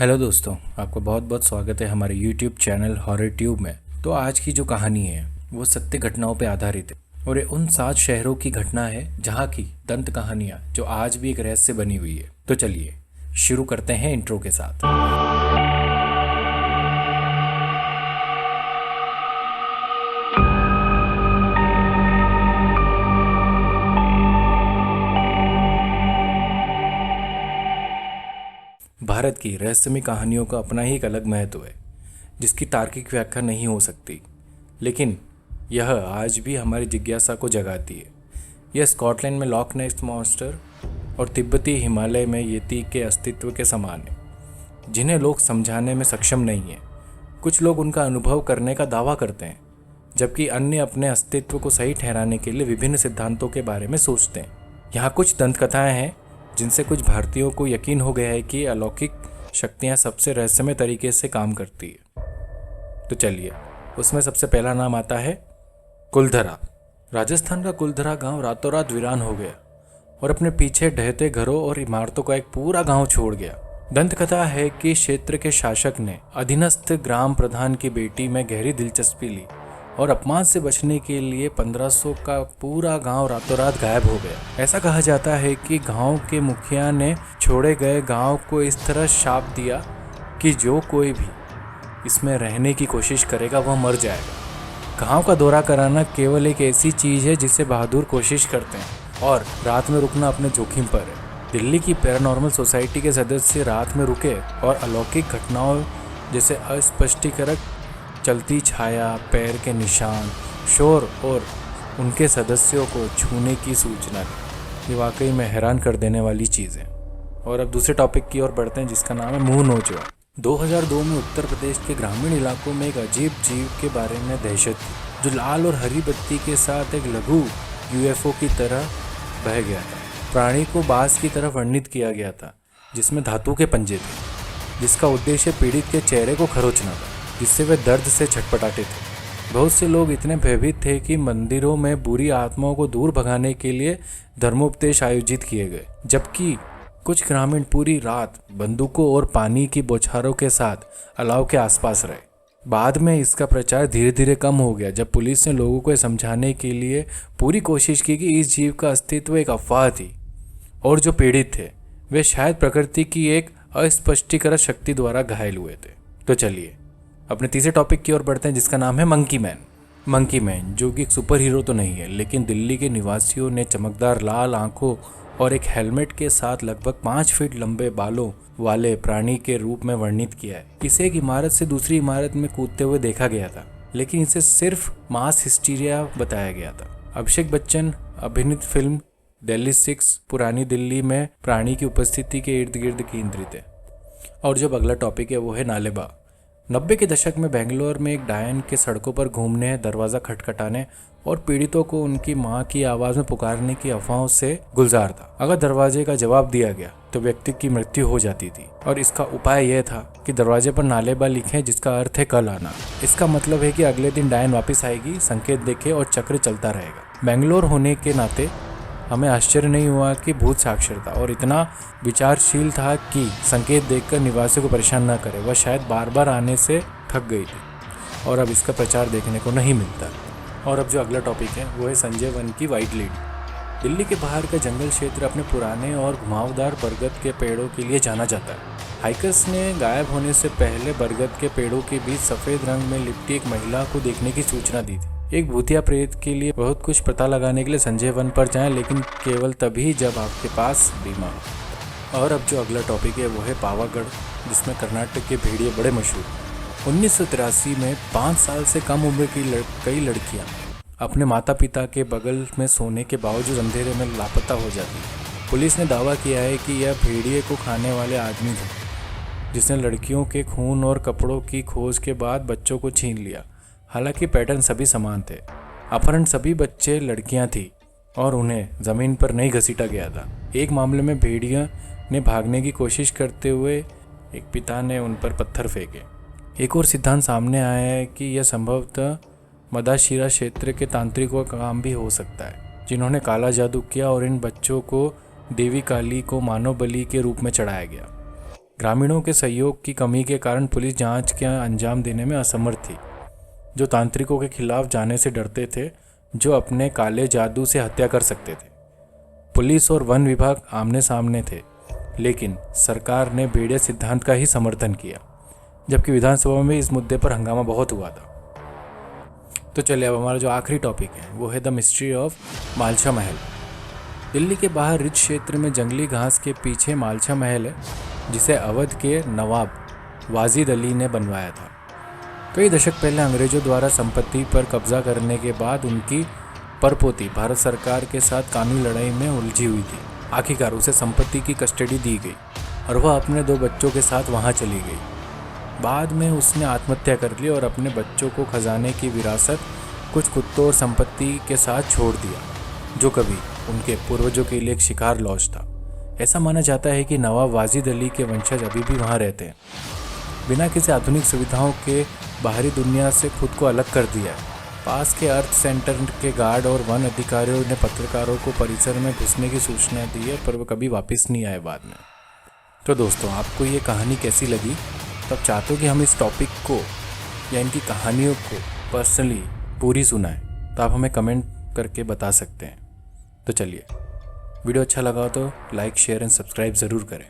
Hello दोस्तों, आपका बहुत बहुत स्वागत है हमारे YouTube चैनल हॉरर ट्यूब में। तो आज की जो कहानी है वो सत्य घटनाओं पर आधारित है और ये उन 7 शहरों की घटना है जहाँ की दंत कहानियाँ जो आज भी एक रहस्य बनी हुई है। तो चलिए शुरू करते हैं इंट्रो के साथ। भारत की रहस्यमय कहानियों का अपना ही एक अलग महत्व है जिसकी तार्किक व्याख्या नहीं हो सकती, लेकिन यह आज भी हमारी जिज्ञासा को जगाती है। यह स्कॉटलैंड में लॉक नेस मॉन्स्टर और तिब्बती हिमालय में येती के अस्तित्व के समान है, जिन्हें लोग समझाने में सक्षम नहीं हैं। कुछ लोग उनका अनुभव करने का दावा करते हैं, जबकि अन्य अपने अस्तित्व को सही ठहराने के लिए विभिन्न सिद्धांतों के बारे में सोचते हैं। यहाँ कुछ दंतकथाएं हैं जिनसे कुछ भारतीयों को यकीन हो गया है कि अलौकिक शक्तियाँ सबसे रहस्यमय तरीके से काम करती है। तो चलिए, उसमें सबसे पहला नाम आता है कुलधरा। राजस्थान का कुलधरा गांव रातों रात वीरान हो गया और अपने पीछे ढहते घरों और इमारतों का एक पूरा गांव छोड़ गया। दंतकथा है कि क्षेत्र के शासक ने अधीनस्थ ग्राम प्रधान की बेटी में गहरी दिलचस्पी ली और अपमान से बचने के लिए 1500 का पूरा गांव रातों रात गायब हो गया। ऐसा कहा जाता है कि गांव के मुखिया ने छोड़े गए गांव को इस तरह शाप दिया कि जो कोई भी इसमें रहने की कोशिश करेगा वह मर जाएगा। गांव का दौरा कराना केवल एक ऐसी चीज़ है जिसे बहादुर कोशिश करते हैं और रात में रुकना अपने जोखिम पर है। दिल्ली की पैरानॉर्मल सोसाइटी के सदस्य रात में रुके और अलौकिक घटनाओं जैसे अस्पष्टीकरण, चलती छाया, पैर के निशान, शोर और उनके सदस्यों को छूने की सूचना दी। ये वाकई में हैरान कर देने वाली चीज़ है। और अब दूसरे टॉपिक की ओर बढ़ते हैं जिसका नाम है मुंह नोचवा। 2002 में उत्तर प्रदेश के ग्रामीण इलाकों में एक अजीब जीव के बारे में दहशत थी जो लाल और हरी बत्ती के साथ एक लघु UFO की तरह बह गया था। प्राणी को बाज की तरह वर्णित किया गया था जिसमें धातु के पंजे थे, जिसका उद्देश्य पीड़ित के चेहरे को खरोचना था, जिससे वे दर्द से छटपटाते थे। बहुत से लोग इतने भयभीत थे कि मंदिरों में बुरी आत्माओं को दूर भगाने के लिए धर्मोपदेश आयोजित किए गए, जबकि कुछ ग्रामीण पूरी रात बंदूकों और पानी की बौछारों के साथ अलाव के आसपास रहे। बाद में इसका प्रचार धीरे धीरे कम हो गया जब पुलिस ने लोगों को समझाने के लिए पूरी कोशिश की कि इस जीव का अस्तित्व एक अफवाह थी और जो पीड़ित थे वे शायद प्रकृति की एक अस्पष्टीकृत शक्ति द्वारा घायल हुए थे। तो चलिए अपने तीसरे टॉपिक की ओर बढ़ते हैं जिसका नाम है मंकी मैन। मंकी मैन जो कि एक सुपर हीरो तो नहीं है, लेकिन दिल्ली के निवासियों ने चमकदार लाल आंखों और एक हेलमेट के साथ लगभग 5 फीट लंबे बालों वाले प्राणी के रूप में वर्णित किया है। इसे एक इमारत से दूसरी इमारत में कूदते हुए देखा गया था, लेकिन इसे सिर्फ मास हिस्टीरिया बताया गया था। अभिषेक बच्चन अभिनीत फिल्म दिल्ली 6 पुरानी दिल्ली में प्राणी की उपस्थिति के इर्द गिर्द केंद्रित है। और जो अगला टॉपिक है वो है नालेबा। 90 के दशक में बेंगलोर में एक डायन के सड़कों पर घूमने, दरवाज़ा खटखटाने और पीड़ितों को उनकी मां की आवाज़ में पुकारने की अफवाहों से गुलजार था। अगर दरवाजे का जवाब दिया गया तो व्यक्ति की मृत्यु हो जाती थी और इसका उपाय यह था कि दरवाजे पर नालेबा लिखें जिसका अर्थ है कल आना। इसका मतलब है कि अगले दिन डायन वापस आएगी, संकेत देखे और चक्र चलता रहेगा। बेंगलोर होने के नाते हमें आश्चर्य नहीं हुआ कि भूत साक्षर था और इतना विचारशील था कि संकेत देखकर निवासियों को परेशान न करे। वह शायद बार बार आने से थक गई थी और अब इसका प्रचार देखने को नहीं मिलता। और अब जो अगला टॉपिक है वो है संजय वन की वाइट लेडी। दिल्ली के बाहर का जंगल क्षेत्र अपने पुराने और घुमावदार बरगद के पेड़ों के लिए जाना जाता है। हाइकर्स ने गायब होने से पहले बरगद के पेड़ों के बीच सफ़ेद रंग में लिपटी एक महिला को देखने की सूचना दी थी। एक भूतिया प्रेत के लिए बहुत कुछ पता लगाने के लिए संजय वन पर जाएं, लेकिन केवल तभी जब आपके पास बीमा हो। और अब जो अगला टॉपिक है वो है पावागढ़, जिसमें कर्नाटक के भेड़िए बड़े मशहूर। 1983 में 5 साल से कम उम्र की कई लड़कियां अपने माता पिता के बगल में सोने के बावजूद अंधेरे में लापता हो जाती। पुलिस ने दावा किया है कि यह भेड़िए को खाने वाले आदमी थे जिसने लड़कियों के खून और कपड़ों की खोज के बाद बच्चों को छीन लिया। हालांकि पैटर्न सभी समान थे। अपहरण सभी बच्चे लड़कियां थी और उन्हें ज़मीन पर नहीं घसीटा गया था। एक मामले में भेड़िया ने भागने की कोशिश करते हुए एक पिता ने उन पर पत्थर फेंके। एक और सिद्धांत सामने आया है कि यह संभवतः मदाशिरा क्षेत्र के तांत्रिकों का काम भी हो सकता है, जिन्होंने काला जादू किया और इन बच्चों को देवी काली को मानव बलि के रूप में चढ़ाया गया। ग्रामीणों के सहयोग की कमी के कारण पुलिस जांच के अंजाम देने में असमर्थ थी, जो तांत्रिकों के खिलाफ जाने से डरते थे, जो अपने काले जादू से हत्या कर सकते थे। पुलिस और वन विभाग आमने सामने थे, लेकिन सरकार ने भेड़िया सिद्धांत का ही समर्थन किया, जबकि विधानसभा में इस मुद्दे पर हंगामा बहुत हुआ था। तो चलिए अब हमारा जो आखिरी टॉपिक है वो है द मिस्ट्री ऑफ मालशा महल। दिल्ली के बाहर रिच क्षेत्र में जंगली घास के पीछे मालशा महल है, जिसे अवध के नवाब वाजिद अली ने बनवाया था। कई दशक पहले अंग्रेजों द्वारा संपत्ति पर कब्जा करने के बाद उनकी परपोती भारत सरकार के साथ कानूनी लड़ाई में उलझी हुई थी। आखिरकार उसे संपत्ति की कस्टडी दी गई और वह अपने 2 बच्चों के साथ वहां चली गई। बाद में उसने आत्महत्या कर ली और अपने बच्चों को खजाने की विरासत कुछ कुत्तों और संपत्ति के साथ छोड़ दिया, जो कभी उनके पूर्वजों के लिए एक शिकार लॉज था। ऐसा माना जाता है कि नवाब वाजिद अली के वंशज अभी भी वहां रहते हैं। बिना किसी आधुनिक सुविधाओं के बाहरी दुनिया से खुद को अलग कर दिया है। पास के अर्थ सेंटर के गार्ड और वन अधिकारियों ने पत्रकारों को परिसर में घुसने की सूचना दी है, पर वो कभी वापस नहीं आए बाद में। तो दोस्तों, आपको ये कहानी कैसी लगी? तो आप चाहते हो कि हम इस टॉपिक को या इनकी कहानियों को पर्सनली पूरी सुनाएं, तो आप हमें कमेंट करके बता सकते हैं। तो चलिए, वीडियो अच्छा लगा हो तो लाइक, शेयर एंड सब्सक्राइब ज़रूर करें।